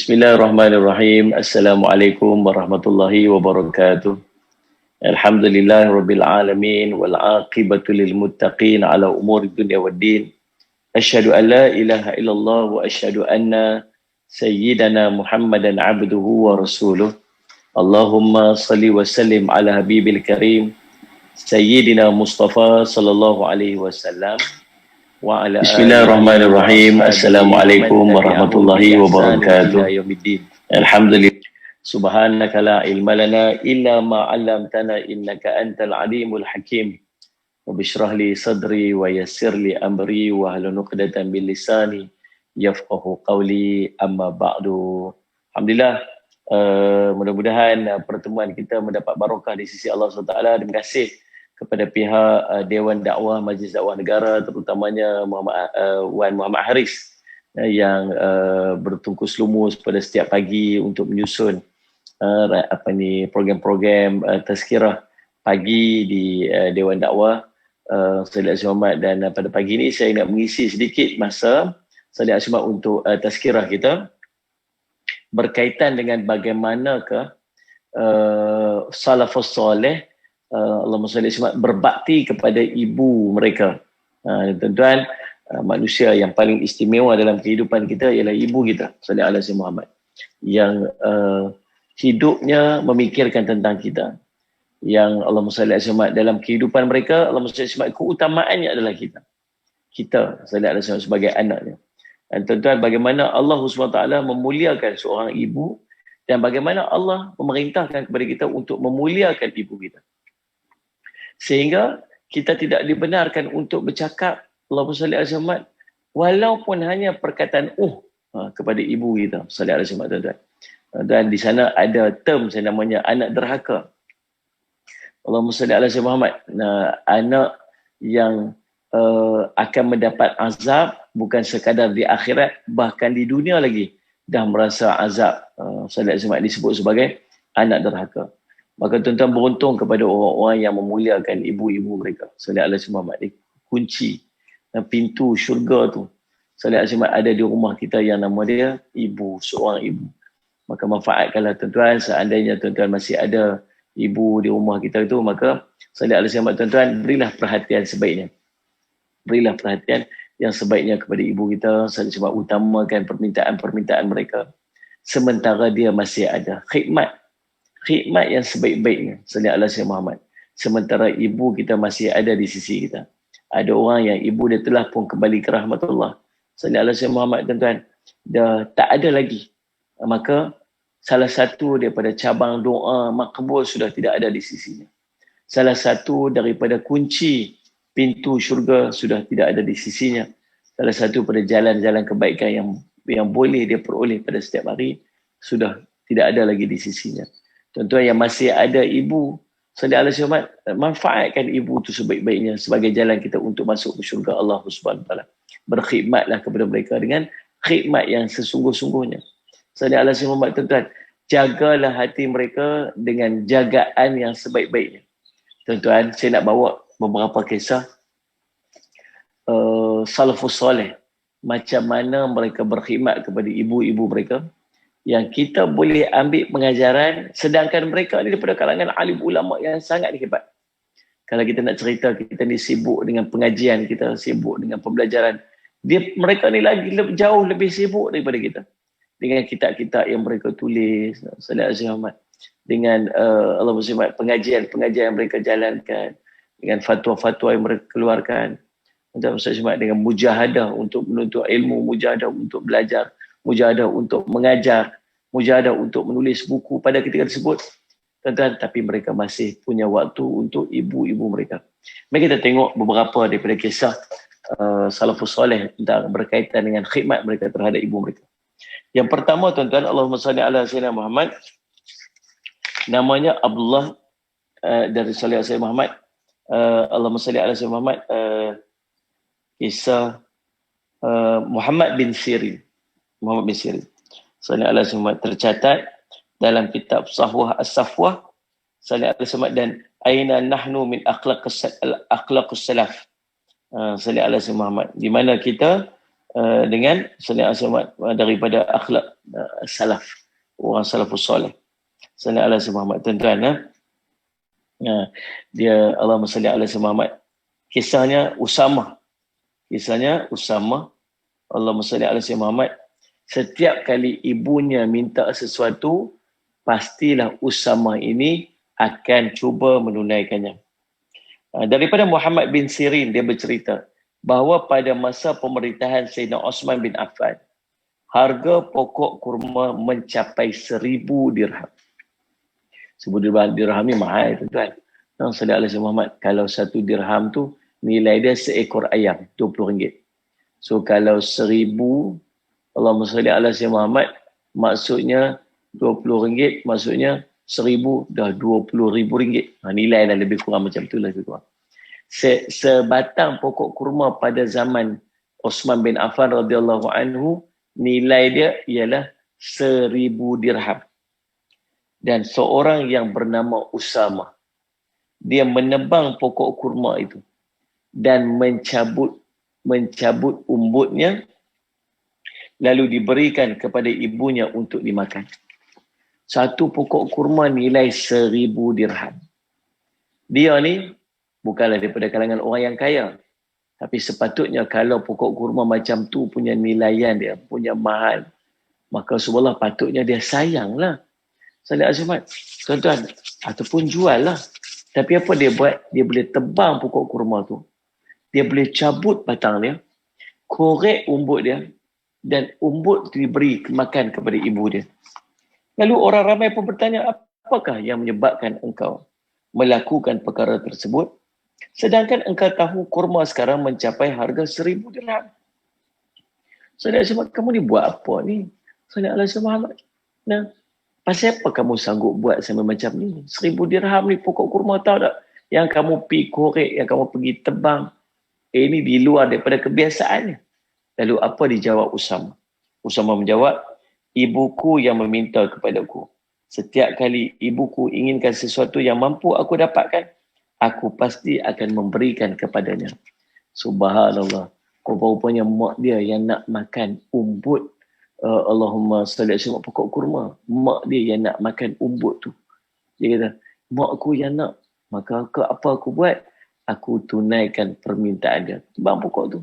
Bismillahirrahmanirrahim. Assalamualaikum warahmatullahi wabarakatuh. Alhamdulillah rabbil alamin wal aqibatu lil muttaqin ala umuri dunya waddin. Asyhadu an la ilaha illallah wa asyhadu anna sayyidana Muhammadan abduhu wa rasuluh. Allahumma salli wa sallim ala habibil karim sayyidina Mustafa sallallahu alaihi wasallam. Bismillahirrahmanirrahim. Assalamualaikum warahmatullahi wabarakatuh. Alhamdulillah. Subhanaka la ilma lana illa ma 'allamtana innaka antal alimul hakim. Rabbish li sadri wa yassir li amri wa hlul 'uqdatam min lisani yafqahu qawli, amma ba'du. Alhamdulillah, mudah-mudahan pertemuan kita mendapat barakah di sisi Allah SWT. Terima kasih kepada pihak Dewan Dakwah Majlis Dakwah Negara, terutamanya Wan Muhammad Haris yang bertungkus lumus pada setiap pagi untuk menyusun program-program tazkirah pagi di Dewan Dakwah Salih Asy-Syamad. Dan pada pagi ini saya nak mengisi sedikit masa Salih Asy-Syamad untuk tazkirah kita berkaitan dengan bagaimanakah salafus soleh Allahumma salli berbakti kepada ibu mereka. Tuan-tuan, manusia yang paling istimewa dalam kehidupan kita ialah ibu kita, sallallahu alaihi Muhammad, yang hidupnya memikirkan tentang kita, yang Allahumma salli alaihi dalam kehidupan mereka, Allahumma salli alaihi keutamaannya adalah kita sallallahu alaihi sebagai anaknya. Dan tuan-tuan, bagaimana Allah SWT memuliakan seorang ibu dan bagaimana Allah memerintahkan kepada kita untuk memuliakan ibu kita, sehingga kita tidak dibenarkan untuk bercakap Allahumma salli alaihi Muhammad walaupun hanya perkataan kepada ibu kita sallallahu alaihi wasallam. Dan di sana ada term yang namanya anak derhaka. Allahumma salli alaihi Muhammad, anak yang akan mendapat azab bukan sekadar di akhirat, bahkan di dunia lagi dah merasa azab. Sallallahu alaihi wasallam disebut sebagai anak derhaka. Maka tuan-tuan, beruntung kepada orang-orang yang memuliakan ibu-ibu mereka. Sallallahu alaihi wasallam, kunci pintu syurga tu sallallahu alaihi wasallam ada di rumah kita yang nama dia ibu, seorang ibu. Maka manfaatkanlah tuan-tuan, seandainya tuan-tuan masih ada ibu di rumah kita tu, maka sallallahu alaihi wasallam tuan-tuan, berilah perhatian sebaiknya. Berilah perhatian yang sebaiknya kepada ibu kita sallallahu alaihi wasallam, utamakan permintaan-permintaan mereka sementara dia masih ada. Khidmat yang sebaik-baiknya sallallahu alaihi Muhammad sementara ibu kita masih ada di sisi kita. Ada orang yang ibu dia telah pun kembali ke rahmatullah sallallahu alaihi Muhammad, tuan-tuan, dah tak ada lagi. Maka salah satu daripada cabang doa makbul sudah tidak ada di sisinya. Salah satu daripada kunci pintu syurga sudah tidak ada di sisinya. Salah satu pada jalan-jalan kebaikan yang boleh dia peroleh pada setiap hari sudah tidak ada lagi di sisinya. Tuan-tuan yang masih ada ibu sallallahu alaihi wasallam, manfaatkan ibu tu sebaik-baiknya sebagai jalan kita untuk masuk ke syurga Allah Subhanahu wa taala. Berkhidmatlah kepada mereka dengan khidmat yang sesungguh-sungguhnya. Sallallahu alaihi wasallam, tuan-tuan, jagalah hati mereka dengan jagaan yang sebaik-baiknya. Tuan-tuan, saya nak bawa beberapa kisah salafus soleh, macam mana mereka berkhidmat kepada ibu-ibu mereka, yang kita boleh ambil pengajaran, sedangkan mereka ni daripada kalangan alim ulama yang sangat hebat. Kalau kita nak cerita, kita ni sibuk dengan pengajian, kita sibuk dengan pembelajaran, mereka ni lagi jauh lebih sibuk daripada kita dengan kitab-kitab yang mereka tulis sallallahu alaihi wasallam, dengan Allahumma salli pengajian yang mereka jalankan, dengan fatwa-fatwa yang mereka keluarkan, dengan mujahadah untuk menuntut ilmu, mujahadah untuk belajar, mujahadah untuk mengajar, mujahadah untuk menulis buku pada ketika tersebut, tuan-tuan, tapi mereka masih punya waktu untuk ibu-ibu mereka. Mari kita tengok beberapa daripada kisah salafus soleh tentang berkaitan dengan khidmat mereka terhadap ibu mereka. Yang pertama, tuan-tuan, Allahumma salli ala sayyidina Muhammad, namanya Abdullah dari Salih Sayyid Muhammad. Allahumma salli ala sayyidina Muhammad, kisah Muhammad bin Sirin sallallahu alaihi wasallam, tercatat dalam kitab Sahwah As-Safwah sallallahu alaihi wasallam, dan aina nahnu min akhlaqus salaf sallallahu alaihi wasallam, di mana kita dengan sallallahu alaihi wasallam daripada akhlak salaf, orang salafus soleh. Sallallahu alaihi Muhammad. Tuan-tuan, dia Allahumma salli ala Muhammad. Kisahnya Usamah. Allahumma salli ala Muhammad. Setiap kali ibunya minta sesuatu, pastilah Usamah ini akan cuba menunaikannya. Daripada Muhammad bin Sirin, dia bercerita bahawa pada masa pemerintahan Sayyidina Osman bin Affan, harga pokok kurma mencapai 1,000 dirham. 1,000 dirham ni mahal, tuan-tuan. Sallallahu alaihi Muhammad, kalau 1 dirham tu nilai dia seekor ayam, RM20. So kalau 1,000, Allahumma salli ala Muhammad, maksudnya RM20, maksudnya 1,000 dah RM20,000. Nilai dah lebih kurang macam tu lah. Sebatang pokok kurma pada zaman Osman bin Affan radhiyallahu anhu, nilai dia ialah 1,000 dirham. Dan seorang yang bernama Usamah, dia menebang pokok kurma itu dan mencabut umbutnya, lalu diberikan kepada ibunya untuk dimakan. Satu pokok kurma nilai 1,000 dirham. Dia ni bukanlah daripada kalangan orang yang kaya, tapi sepatutnya kalau pokok kurma macam tu punya nilaian dia, punya mahal, maka subhanallah patutnya dia sayanglah. Sallallahu alaihi wasallam, tuan-tuan, ataupun jual lah. Tapi apa dia buat? Dia boleh tebang pokok kurma tu. Dia boleh cabut batang dia, korek umbut dia, dan umbut diberi makan kepada ibu dia. Lalu orang ramai pun bertanya, apakah yang menyebabkan engkau melakukan perkara tersebut? Sedangkan engkau tahu kurma sekarang mencapai harga 1,000 dirham. Saudara Muhammad, kamu ni buat apa ni? Saudara Muhammad, pasal apa kamu sanggup buat sama macam ni? 1,000 dirham ni pokok kurma, tahu tak? Yang kamu pergi korek, yang kamu pergi tebang. Ini di luar daripada kebiasaannya. Lalu apa dijawab Usamah? Usamah menjawab, ibuku yang meminta kepadaku. Setiap kali ibuku inginkan sesuatu yang mampu aku dapatkan, aku pasti akan memberikan kepadanya. Subhanallah. Rupa-rupanya mak dia yang nak makan umbut. Allahumma salli ala pokok kurma. Mak dia yang nak makan umbut tu. Dia kata, makku yang nak. Maka apa aku buat? Aku tunaikan permintaan dia. Tebang pokok tu.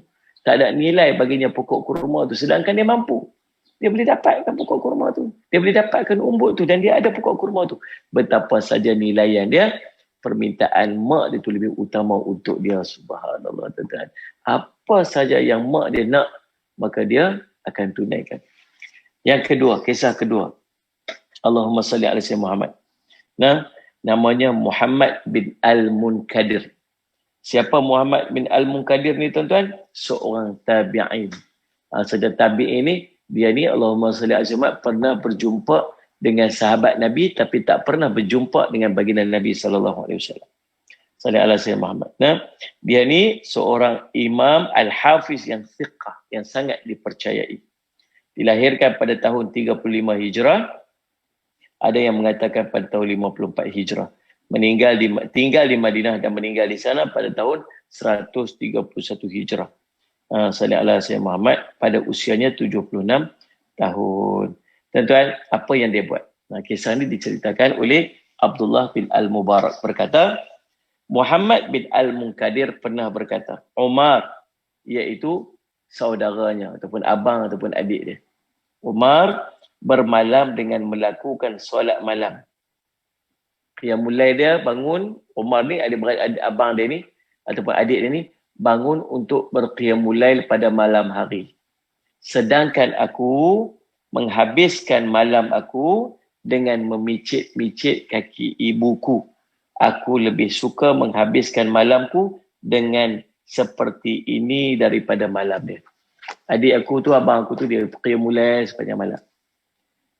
Tak ada nilai baginya pokok kurma tu. Sedangkan dia mampu. Dia boleh dapatkan pokok kurma tu. Dia boleh dapatkan umbut tu. Dan dia ada pokok kurma tu. Betapa saja nilaian dia. Permintaan mak dia tu lebih utama untuk dia. Subhanallah. Tuan-tuan. Apa saja yang mak dia nak, maka dia akan tunaikan. Yang kedua, kisah kedua. Allahumma salli ala Muhammad. Namanya Muhammad bin Al-Munkadir. Siapa Muhammad bin Al-Munkadir ni, tuan-tuan? Seorang tabi'in. Saja tabi'in ni, dia ni Allahumma salli ala Muhammad pernah berjumpa dengan sahabat Nabi, tapi tak pernah berjumpa dengan baginda Nabi sallallahu alaihi wasallam. Salli ala Muhammad. Dia ni seorang imam al-hafiz yang thiqah, yang sangat dipercayai. Dilahirkan pada tahun 35 Hijrah. Ada yang mengatakan pada tahun 54 Hijrah. Tinggal di Madinah dan meninggal di sana pada tahun 131 Hijrah. Sallallahu alaihi Muhammad pada usianya 76 tahun. Tuan-tuan, apa yang dia buat? Kisah ini diceritakan oleh Abdullah bin Al-Mubarak berkata, Muhammad bin Al-Munkadir pernah berkata, Umar, iaitu saudaranya ataupun abang ataupun adik dia. Umar bermalam dengan melakukan solat malam. Yang mulai dia bangun, Umar ni abang dia ni ataupun adik dia ni bangun untuk berqiyamul lail pada malam hari. Sedangkan aku menghabiskan malam aku dengan memicit-micit kaki ibuku. Aku lebih suka menghabiskan malamku dengan seperti ini daripada malam dia. Adik aku tu, abang aku tu, dia qiyamul lail sepanjang malam.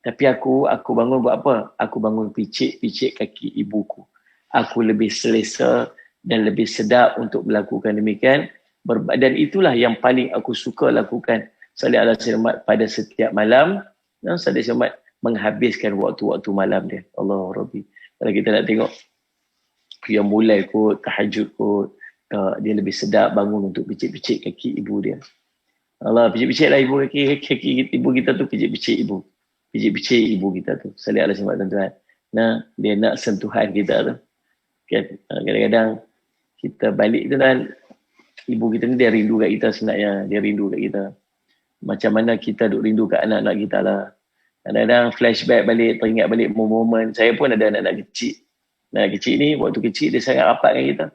Tapi aku bangun buat apa? Aku bangun picit-picit kaki ibuku. Aku lebih selesa dan lebih sedap untuk melakukan demikian. Dan itulah yang paling aku suka lakukan. Sallallahu alaihi wasallam pada setiap malam. Sallallahu alaihi wasallam menghabiskan waktu-waktu malam dia. Allah Rabbi. Kalau kita nak tengok yang mulai kot, tahajud kot, dia lebih sedap bangun untuk picit-picit kaki ibu dia. Allah, picit-picit lah ibu kaki ibu kita tu, picit-picit ibu. Picit-picit ibu kita tu. Salih alaihi wasallam tuan-tuan. Nah, dia nak sentuhan kita tu. Kan? Kadang-kadang kita balik tu kan, ibu kita ni dia rindu kat kita sebenarnya. Dia rindu kat kita. Macam mana kita duk rindu kat anak-anak kita lah. Kadang-kadang flashback balik, teringat balik momen-momen. Saya pun ada anak-anak kecil. Anak kecil ni, waktu kecil dia sangat rapat dengan kita.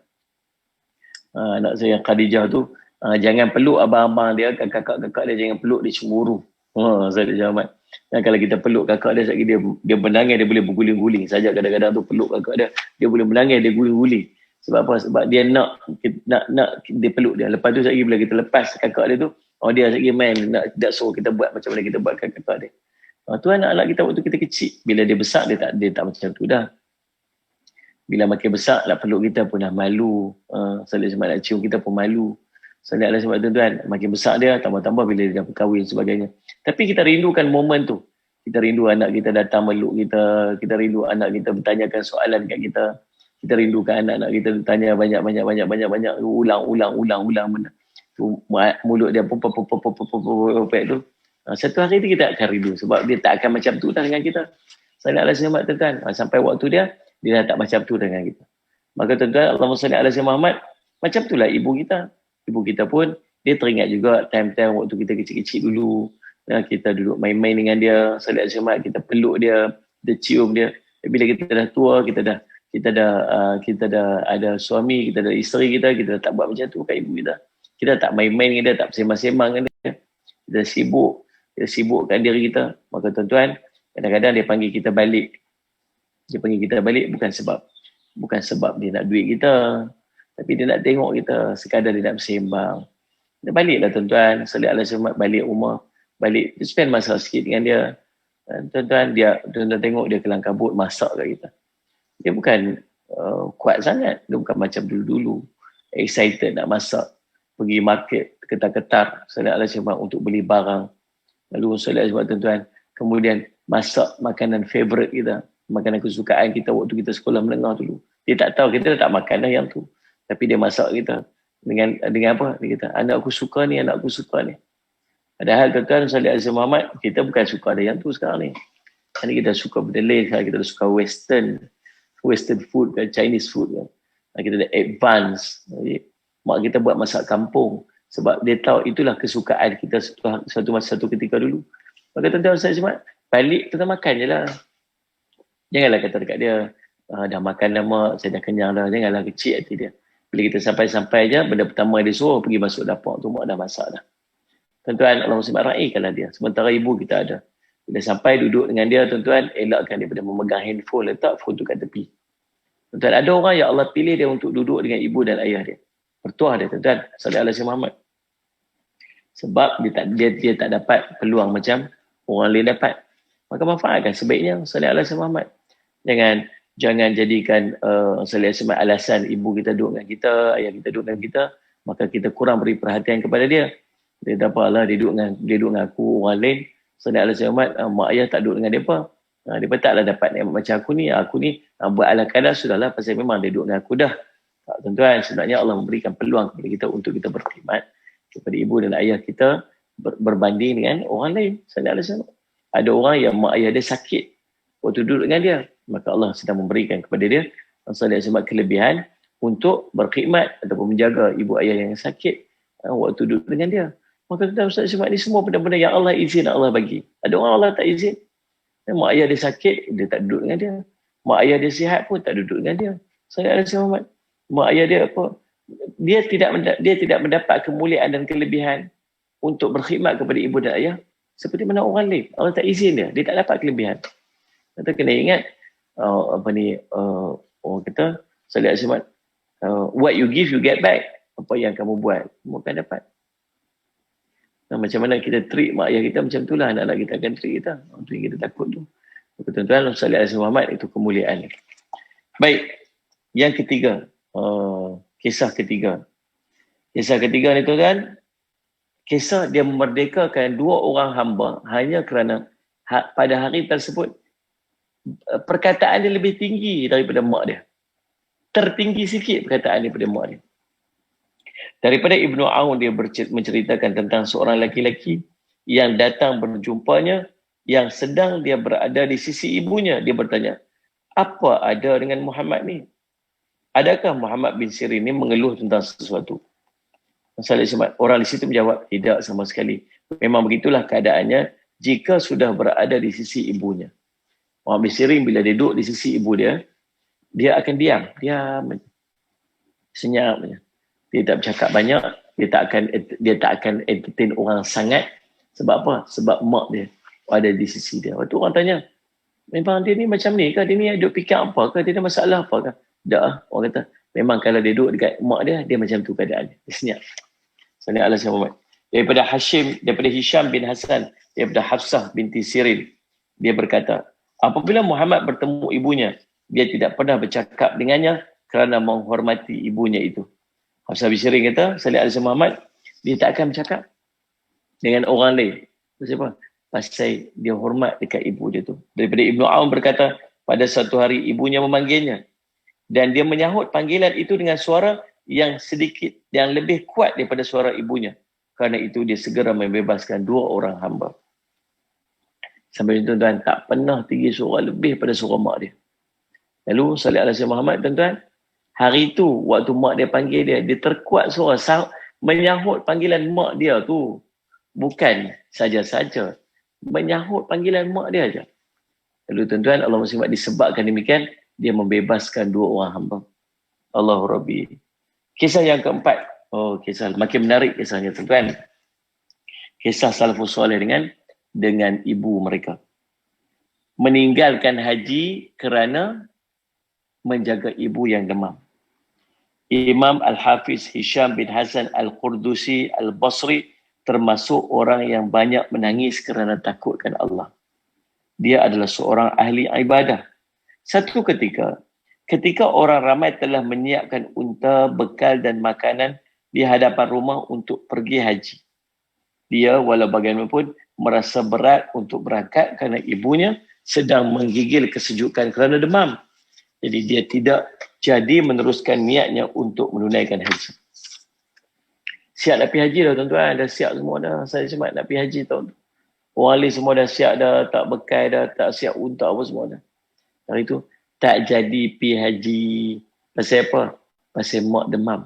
Anak saya Khadijah tu, jangan peluk abang-abang dia, kakak-kakak dia jangan peluk, dia cemburu. Saya Ahmad. Dan kalau kita peluk kakak dia, dia menangis, dia boleh berguling-guling. Saja kadang-kadang tu peluk kakak dia boleh menangis, dia guling-guling. Sebab apa? Sebab dia nak dia peluk dia. Lepas tu lagi bila kita lepas kakak dia tu, dia lagi main, nak suruh kita buat macam mana kita buat kakak dia. Tu anak-anak kita waktu kita kecil. Bila dia besar, dia tak macam tu dah. Bila makin besar, nak peluk kita pun dah malu. Salih sebab nak cium kita pun malu. Salih alaihi sebab tuan-tuan, makin besar dia, tambah-tambah bila dia dah berkahwin sebagainya. Tapi kita rindukan momen tu. Kita rindu anak kita datang meluk kita. Kita rindu anak kita bertanyakan soalan kat kita. Kita rindukan anak-anak kita bertanya banyak-banyak. Ulang benda. Mulut dia pop tu. Satu hari tu kita akan rindu. Sebab dia tak akan macam tu dengan kita. Salih alaihi sebab tuan-tuan. Sampai waktu dia dah tak macam tu dengan kita. Maka tuan-tuan, Allahumma salli ala sayyidina Muhammad, macam itulah ibu kita. Ibu kita pun, dia teringat juga time-time waktu kita kecil-kecil dulu. Kita duduk main-main dengan dia, salli ala sayyidina Muhammad, kita peluk dia, kita cium dia. Bila kita dah tua, kita dah ada suami, kita ada isteri kita dah tak buat macam tu kat ibu kita. Kita tak main-main dengan dia, tak bersembang-sembang dengan dia. Kita sibukkan diri kita. Maka tuan-tuan, kadang-kadang dia panggil kita balik. Dia panggil kita balik bukan sebab dia nak duit kita, tapi dia nak tengok kita, sekadar dia nak bersembang. Dia baliklah tuan-tuan, salih alaihi wasallam, balik rumah, balik, dia spend masa sikit dengan dia. Tuan-tuan, tuan-tuan tengok dia kelang kabut masak kat kita. Dia bukan kuat sangat, dia bukan macam dulu-dulu excited nak masak, pergi market ketar-ketar salih alaihi wasallam untuk beli barang. Lalu salih alaihi wasallam tuan-tuan, kemudian masak makanan favorite kita, makanan kesukaan kita waktu kita sekolah menengah dulu. Dia tak tahu, kita tak makan dah yang tu. Tapi dia masak kita. Dengan apa? Dia kata, anak aku suka ni. Padahal tuan-tuan, salih alaihi Muhammad, kita bukan suka ada yang tu sekarang ni. Ini kita suka benda lain, kita suka western food, Chinese food. Kita ada advance. Mak kita buat masak kampung. Sebab dia tahu itulah kesukaan kita satu ketika dulu. Maka tuan-tuan, salih alaihi Muhammad, balik kita makan je lah. Janganlah kata dekat dia, dah makan dah mak, saya dah kenyang dah. Janganlah kecil hati dia. Bila kita sampai je, benda pertama dia suruh pergi masuk dapur tu, mak dah masak dah. Tuan-tuan, Allah SWT raikanlah dia. Sementara ibu kita ada. Bila sampai duduk dengan dia, tuan-tuan, elakkan daripada memegang handphone, letak phone tu kat tepi. Tuan-tuan, ada orang yang Allah pilih dia untuk duduk dengan ibu dan ayah dia. Pertuah dia, tuan-tuan. Sallallahu alaihi Muhammad. Sebab dia tak dapat peluang macam orang lain dapat. Maka manfaatkan sebaiknya sallallahu alaihi Muhammad. Jangan jadikan sallallahu alasan ibu kita duduk dengan kita, ayah kita duduk dengan kita, maka kita kurang beri perhatian kepada dia. Dia tak apalah, dia duduk dengan aku, orang lain. Sallallahu alaihi Muhammad, mak ayah tak duduk dengan depa. Depa taklah dapat nikmat macam aku ni buat ala kadar sudahlah, pasal memang dia duduk dengan aku dah. Tuan-tuan, sebenarnya Allah memberikan peluang kepada kita untuk kita berkhidmat kepada ibu dan ayah kita berbanding dengan orang lain. Sallallahu alaihi Wasallam. Ada orang yang mak ayah dia sakit waktu duduk dengan dia, maka Allah sedang memberikan kepada dia sebab kelebihan untuk berkhidmat ataupun menjaga ibu ayah yang sakit waktu duduk dengan dia. Maka kita Ustaz Syamad ni semua benda-benda yang Allah izin, Allah bagi. Ada orang Allah tak izin. Mak ayah dia sakit, dia tak duduk dengan dia. Mak ayah dia sihat pun tak duduk dengan dia. Saya ada Muhammad. Mak ayah dia apa? Dia tidak mendapat kemuliaan dan kelebihan untuk berkhidmat kepada ibu dan ayah seperti mana orang lain. Allah tak izin dia tak dapat kelebihan. Kita kena ingat orang kata Salih Ahmad, what you give you get back. Apa yang kamu buat kamu akan dapat. Macam mana kita treat mak ayah kita, macam itulah anak-anak kita akan treat kita. Itu yang kita takut tu. Tuan-tuan, Salih Muhammad itu kemuliaan. Baik, yang ketiga, kisah ketiga. Kisah ketiga ni tuan-tuan, kisah dia memerdekakan dua orang hamba hanya kerana pada hari tersebut perkataan dia lebih tinggi daripada mak dia. Tertinggi sikit perkataan daripada mak dia. Daripada Ibnu Aun dia menceritakan tentang seorang lelaki yang datang berjumpanya yang sedang dia berada di sisi ibunya. Dia bertanya, apa ada dengan Muhammad ni? Adakah Muhammad bin Sirin ni mengeluh tentang sesuatu? Orang di situ menjawab, tidak sama sekali. Memang begitulah keadaannya jika sudah berada di sisi ibunya. Muhammad bin Sirin bila dia duduk di sisi ibu dia, dia akan diam, senyap saja. Dia tak bercakap banyak, dia tak akan entertain orang sangat. Sebab apa? Sebab mak dia ada di sisi dia. Waktu orang tanya, memang dia ni macam ni ke? Dia ni duduk fikir apa ke? Dia ada masalah apa ke? Tak, orang kata, memang kalau dia duduk dekat mak dia macam tu keadaan dia. Dia senyap. Sallallahu alaihi wasallam. Daripada Hisham bin Hasan, daripada Hafsah binti Sirin, dia berkata, apabila Muhammad bertemu ibunya, dia tidak pernah bercakap dengannya kerana menghormati ibunya itu. Hafsah bin Sirin kata, sallallahu alaihi Muhammad, dia tak akan bercakap dengan orang lain. Kenapa? Pasal dia hormat dekat ibu dia tu. Daripada Ibnu Aun berkata, pada satu hari ibunya memanggilnya dan dia menyahut panggilan itu dengan suara yang sedikit, yang lebih kuat daripada suara ibunya. Kerana itu dia segera membebaskan 2 orang hamba. Sampai tuan-tuan tak pernah tinggi suara lebih pada suara mak dia. Lalu sallallahu alaihi Muhammad, tuan-tuan, hari itu waktu mak dia panggil dia terkuat suara menyahut panggilan mak dia tu. Bukan saja-saja menyahut panggilan mak dia aja. Lalu tuan-tuan, Allah SWT disebabkan demikian, dia membebaskan 2 orang hamba. Allahu Rabbi. Kisah yang keempat. Kisah makin menarik kisahnya, tuan-tuan. Kisah salafus soleh dengan ibu mereka. Meninggalkan haji kerana menjaga ibu yang demam. Imam Al-Hafiz Hisham bin Hasan Al-Qurdusi Al-Basri termasuk orang yang banyak menangis kerana takutkan Allah. Dia adalah seorang ahli ibadah. Satu ketika orang ramai telah menyiapkan unta, bekal dan makanan di hadapan rumah untuk pergi haji. Dia walau bagaimanapun merasa berat untuk berangkat kerana ibunya sedang menggigil kesejukan kerana demam. Jadi dia tidak jadi meneruskan niatnya untuk menunaikan haji. Siap nak pergi haji dah tuan-tuan, dah siap semua dah. Saya cuma nak pergi haji tahun tu. Orang lain semua dah siap dah, tak bekal dah, tak siap unta apa semua dah. Hari tu tak jadi pergi haji. Pasal apa? Pasal mak demam.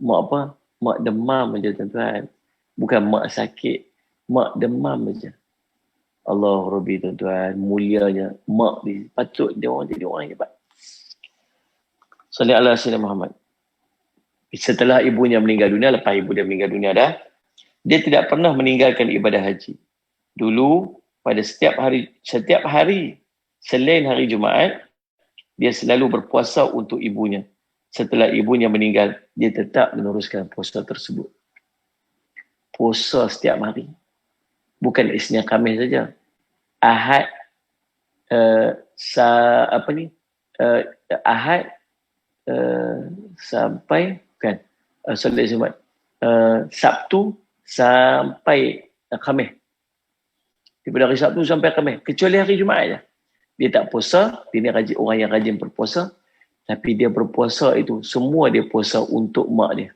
Mak apa? Mak demam aja tuan-tuan. Bukan mak sakit. Mak demam aja. Allah Rabbi tuan-tuan, mulianya mak ni. Patut dia orang jadi orang hebat. Sallallahu alaihi Muhammad. Setelah ibunya meninggal dunia, lepas ibu dia meninggal dunia dah, dia tidak pernah meninggalkan ibadah haji. Dulu, pada setiap hari selain hari Jumaat, dia selalu berpuasa untuk ibunya. Setelah ibunya meninggal, dia tetap meneruskan puasa tersebut. Puasa setiap hari. Bukan Isnin Khamis saja. Ahad, Ahad sampai Sabtu sampai Khamis. Daripada hari Sabtu sampai Khamis. Kecuali hari Jumaat je. Dia tak puasa. Dia ni orang yang rajin berpuasa. Tapi dia berpuasa itu, semua dia puasa untuk mak dia.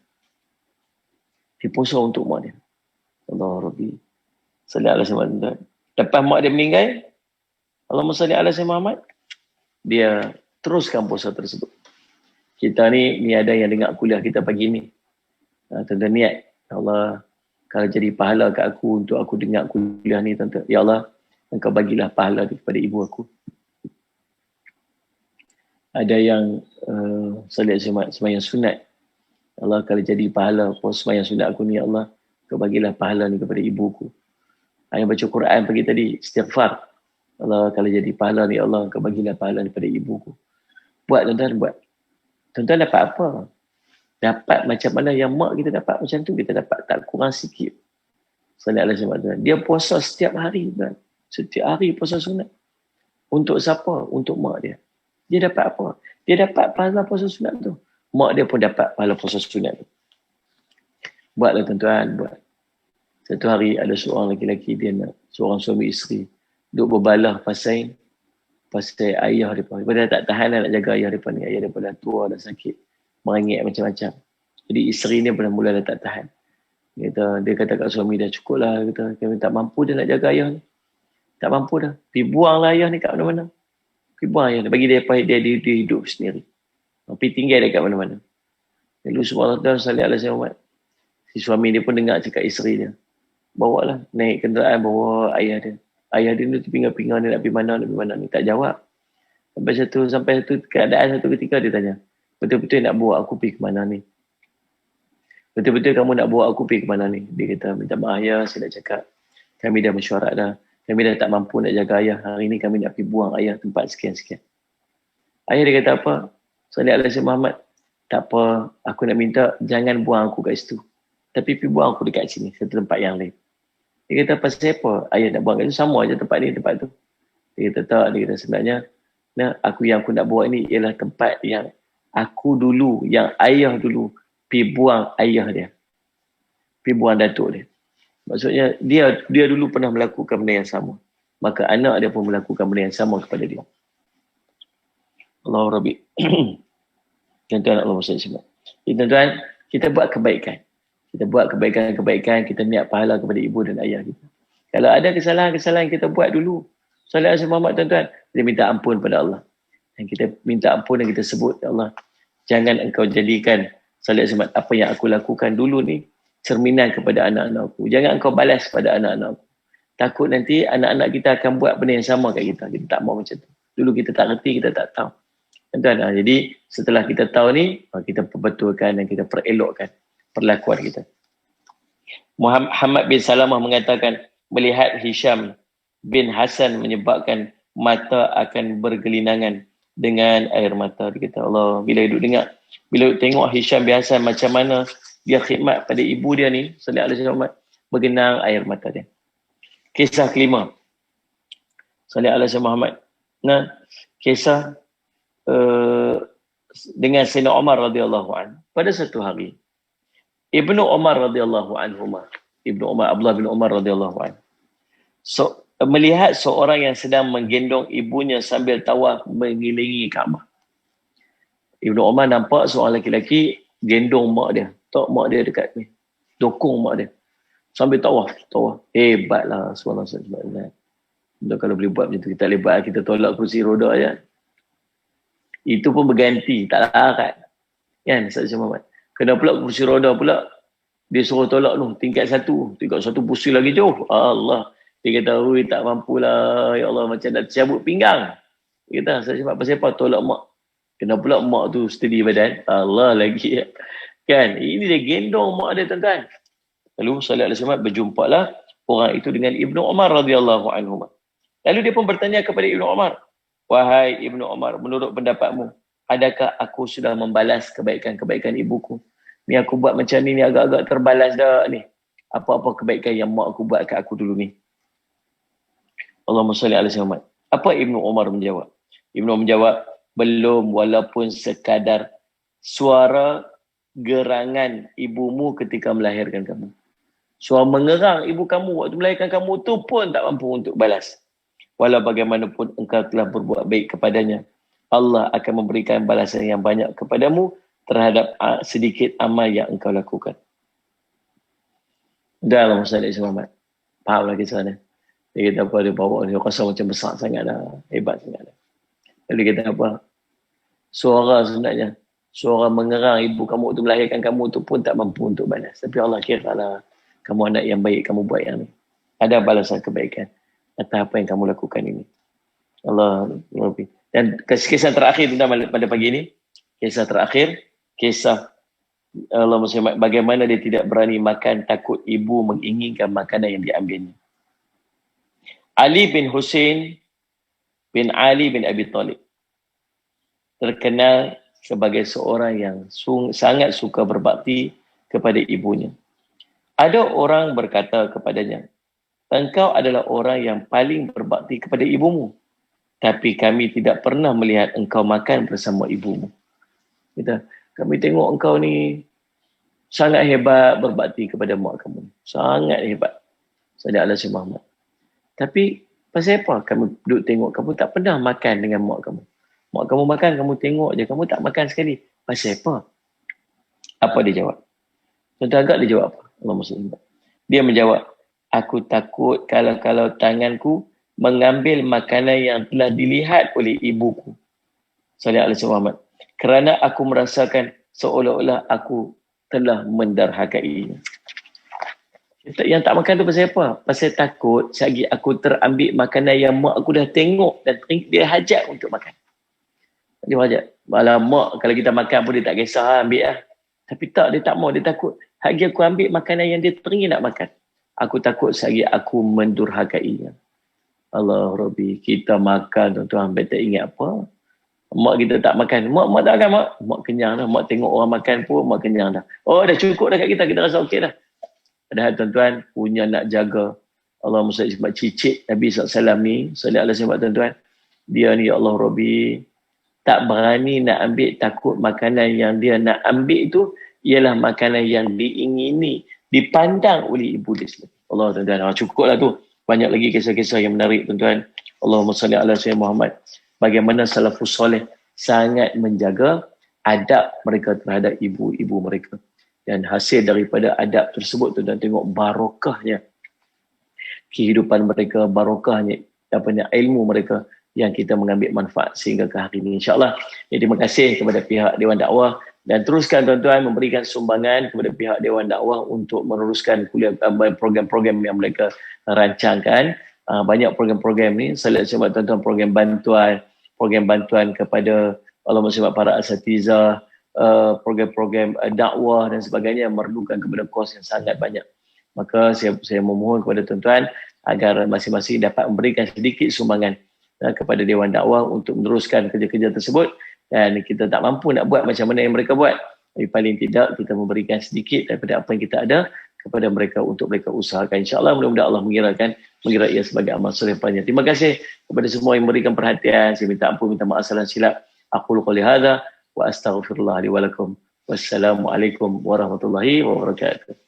Dia puasa untuk mak dia. Allah Rabbi. Sallallahu alaihi wasallam. Lepas mak dia meninggal, Allahumma salli ala sayyidina Muhammad, dia teruskan puasa tersebut. Kita ni ada yang dengar kuliah kita pagi ni. Tuan-tuan niat, Allah, kalau jadi pahala kat aku untuk aku dengar kuliah ni, tuan-tuan. Ya Allah, engkau bagilah pahala kepada ibu aku. Ada yang salat sembahyang sunat. Allah, kalau jadi pahala sembahyang sunat aku ni, ya Allah, engkau bagilah pahala ni kepada ibuku. Yang baca Quran pagi tadi, istighfar. Allah, kalau jadi pahala ni, Allah, engkau bagilah pahala ni kepada ibuku. Buat tuan-tuan, buat. Tuan-tuan dapat apa? Dapat macam mana yang mak kita dapat macam tu, kita dapat tak kurang sikit. Sallallahu alaihi wasallam. Dia puasa setiap hari, kan? Setiap hari puasa sunat. Untuk siapa? Untuk mak dia. Dia dapat apa? Dia dapat pahala puasa sunat tu. Mak dia pun dapat pahala puasa sunat tu. Buatlah tuan-tuan, buat. Satu hari ada seorang lelaki, seorang suami isteri duduk berbalah pasal ayah mereka. Mereka dah tak tahan nak jaga ayah mereka ni. Ayah mereka dah tua, dah sakit. Merengek macam-macam. Jadi isteri ni mula dah tak tahan. Dia kata kat suami dah cukup lah. Kami tak mampu dah nak jaga ayah ni. Tak mampu dah. Pergi buanglah ayah ni kat mana-mana. Pergi buang ayah ni. Bagi dia hidup sendiri. Pergi tinggal dia kat mana-mana. Lalu subhanallah salih ala Muhammad. Si suami dia pun dengar cakap isteri dia. Bawa lah. Naik kenderaan bawa ayah dia. Ayah dia ni terpinga-pinga ni nak pergi mana ni. Tak jawab. Sampai satu keadaan satu ketika dia tanya. Betul-betul nak bawa aku pergi ke mana ni? Betul-betul kamu nak bawa aku pergi ke mana ni? Dia kata, minta maaf ya, saya dah cakap. Kami dah mesyuarat dah. Kami dah tak mampu nak jaga ayah. Hari ni kami nak pergi buang ayah tempat sekian-sekian. Ayah dia kata apa? Salih alaihi Muhammad. Tak apa, aku nak minta jangan buang aku kat situ. Tapi pergi buang aku dekat sini, satu tempat yang lain. Dia kata, pasal apa? Ayah nak buang kat situ, sama aja tempat ni, tempat tu. Dia kata, tak. Dia kata, sebenarnya, yang aku nak buat ni ialah tempat yang aku dulu, yang ayah dulu, pergi buang ayah dia. Pergi buang datuk dia. Maksudnya, dia dulu pernah melakukan benda yang sama. Maka anak dia pun melakukan benda yang sama kepada dia. Allah Rabbi. Tuan-tuan Allah SWT. Tuan-tuan, kita buat kebaikan. Kita buat kebaikan-kebaikan, kita niat pahala kepada ibu dan ayah kita. Kalau ada kesalahan-kesalahan kita buat dulu, Salih alaihi Muhammad, tuan-tuan, kita minta ampun pada Allah. Dan kita minta ampun dan kita sebut, ya Allah, jangan engkau jadikan Salih alaihi Muhammad, apa yang aku lakukan dulu ni, cerminan kepada anak-anakku. Jangan engkau balas pada anak-anakku. Takut nanti anak-anak kita akan buat benda yang sama kat kita. Kita tak mau macam tu. Dulu kita tak reti, kita tak tahu. Tuan-tuan, jadi setelah kita tahu ni, kita perbetulkan dan kita perelokkan perlakuan kita. Muhammad bin Salamah mengatakan, melihat Hisham bin Hasan menyebabkan mata akan bergelinangan dengan air mata. Dia kata, Allah, bila tengok Hisham bin Hasan macam mana dia khidmat pada ibu dia ni, sallallahu alaihi wasallam, bergenang air mata dia. Kisah kelima, sallallahu alaihi Muhammad. Nah, kisah dengan Sayyidina Umar radhiyallahu anhu. Pada satu hari, Ibnu Umar radhiyallahu anhu, Abdullah bin Umar radhiyallahu anhu, melihat seorang yang sedang menggendong ibunya sambil tawaf mengelilingi Kaabah. Ibnu Umar nampak seorang lelaki gendong mak dia. Tok mak dia dekat ni. Dokong mak dia. Sambil tawaf. Hebatlah subhanallah. Kalau boleh buat macam tu, kita lebat, kita tolak kursi roda je. Itu pun berganti, tak larat. Kan, Ustaz Muhammad? Kena pula kursi roda pula, dia suruh tolak tu, tingkat satu kursi lagi jauh. Allah. Dia kata, tak mampulah, ya Allah, macam nak cabut pinggang. Dia kata, Ustaz Muhammad, pasal apa tolak mak? Kena pula mak tu steady badan. Allah lagi. Kan, ini dia gendong mak dia, tuan-tuan. Lalu sallallahu alaihi wasallam berjumpalah orang itu dengan Ibnu Umar radhiyallahu anhu. Lalu dia pun bertanya kepada Ibnu Umar, wahai Ibnu Umar, menurut pendapatmu, adakah aku sudah membalas kebaikan-kebaikan ibuku? Ni aku buat macam ni agak-agak terbalas dah ni. Apa-apa kebaikan yang mak aku buat kat aku dulu ni. Allahumma salli ala Muhammad. Apa Ibnu Umar menjawab? Ibnu Umar menjawab, belum, walaupun sekadar suara gerangan ibumu ketika melahirkan kamu. Suara mengerang ibu kamu waktu melahirkan kamu tu pun tak mampu untuk balas. Walau bagaimanapun engkau telah berbuat baik kepadanya, Allah akan memberikan balasan yang banyak kepadamu terhadap sedikit amal yang engkau lakukan. Dah Allah Muhammad SAW. Faham lagi sana. Dia kata apa, dia bawa, dia rasa macam besar sangat dah. Hebat sangat dah. Lalu dia kata apa? Suara sebenarnya, suara mengerang ibu kamu tu melahirkan kamu tu pun tak mampu untuk balas. Tapi Allah kira lah, kamu anak yang baik, kamu buat yang ni. Ada balasan kebaikan atas apa yang kamu lakukan ini. Allah Rabbi. Dan kisah terakhir pada pagi ini, kisah terakhir, kisah Allah Muhammad, bagaimana dia tidak berani makan takut ibu menginginkan makanan yang diambilnya. Ali bin Hussein bin Ali bin Abi Talib terkenal sebagai seorang yang sangat suka berbakti kepada ibunya. Ada orang berkata kepadanya, engkau adalah orang yang paling berbakti kepada ibumu. Tapi kami tidak pernah melihat engkau makan bersama ibumu. Kami tengok engkau ni sangat hebat berbakti kepada mak kamu. Sangat hebat. Sallallahu alaihi Muhammad. Tapi pasal apa kami duduk tengok kamu tak pernah makan dengan mak kamu? Mak kamu makan, kamu tengok je. Kamu tak makan sekali. Pasal apa? Apa dia jawab? Tuan-tuan agak dia jawab apa? Allahumma salli. Dia menjawab, aku takut kalau tanganku mengambil makanan yang telah dilihat oleh ibuku. Sallallahu alaihi wasallam. Kerana aku merasakan seolah-olah aku telah mendarhakainya. Yang tak makan tu pasal apa? Pasal takut selagi aku terambil makanan yang mak aku dah tengok dan dia hajat untuk makan. Dia hajat. Malah mak kalau kita makan pun dia tak kisah ambil lah. Tapi tak, dia tak mau, dia takut. Hagi aku ambil makanan yang dia teringin nak makan. Aku takut selagi aku mendurhakainya. Allah Rabbi, kita makan tuan-tuan, hampir tak ingat apa. Mak kita tak makan. Mak tak makan, mak. Mak kenyang dah. Mak tengok orang makan pun, mak kenyang dah. Oh, dah cukup dah kat kita. Kita rasa okey dah. Padahal tuan-tuan, punya nak jaga. Allah Musa sebab cicit Nabi SAW ni, sallallahu alaihi wasallam tuan-tuan. Dia ni, ya Allah Rabbi, tak berani nak ambil, takut makanan yang dia nak ambil tu ialah makanan yang diingini, dipandang oleh ibu dia sendiri. Allah tuan-tuan, cukuplah tu. Banyak lagi kisah-kisah yang menarik tuan-tuan. Allahumma salli ala sayyidina Muhammad. Bagaimana salafus soleh sangat menjaga adab mereka terhadap ibu-ibu mereka. Dan hasil daripada adab tersebut tuan-tuan tengok barokahnya kehidupan mereka, barokahnya ilmu mereka yang kita mengambil manfaat sehingga ke hari ini, insyaAllah. Terima kasih kepada pihak Dewan Dakwah dan teruskan tuan-tuan memberikan sumbangan kepada pihak Dewan Dakwah untuk meneruskan kuliah program-program yang mereka rancangkan. Banyak program-program ni, saya lihat sebab tuan-tuan program bantuan kepada Allahumma salli para asatizah, program-program dakwah dan sebagainya memerlukan kepada kos yang sangat banyak. Maka saya memohon kepada tuan-tuan agar masing-masing dapat memberikan sedikit sumbangan kepada Dewan Dakwah untuk meneruskan kerja-kerja tersebut, dan kita tak mampu nak buat macam mana yang mereka buat, tapi paling tidak kita memberikan sedikit daripada apa yang kita ada kepada mereka untuk mereka usahakan. InsyaAllah mudah-mudahan Allah mengira ia sebagai amal soleh panjang. Terima kasih kepada semua yang memberikan perhatian. Saya minta ampun, minta maaf salah silap. Aqulu qouli hadza wa astaghfirullah li wa lakum. Wassalamualaikum warahmatullahi wabarakatuh.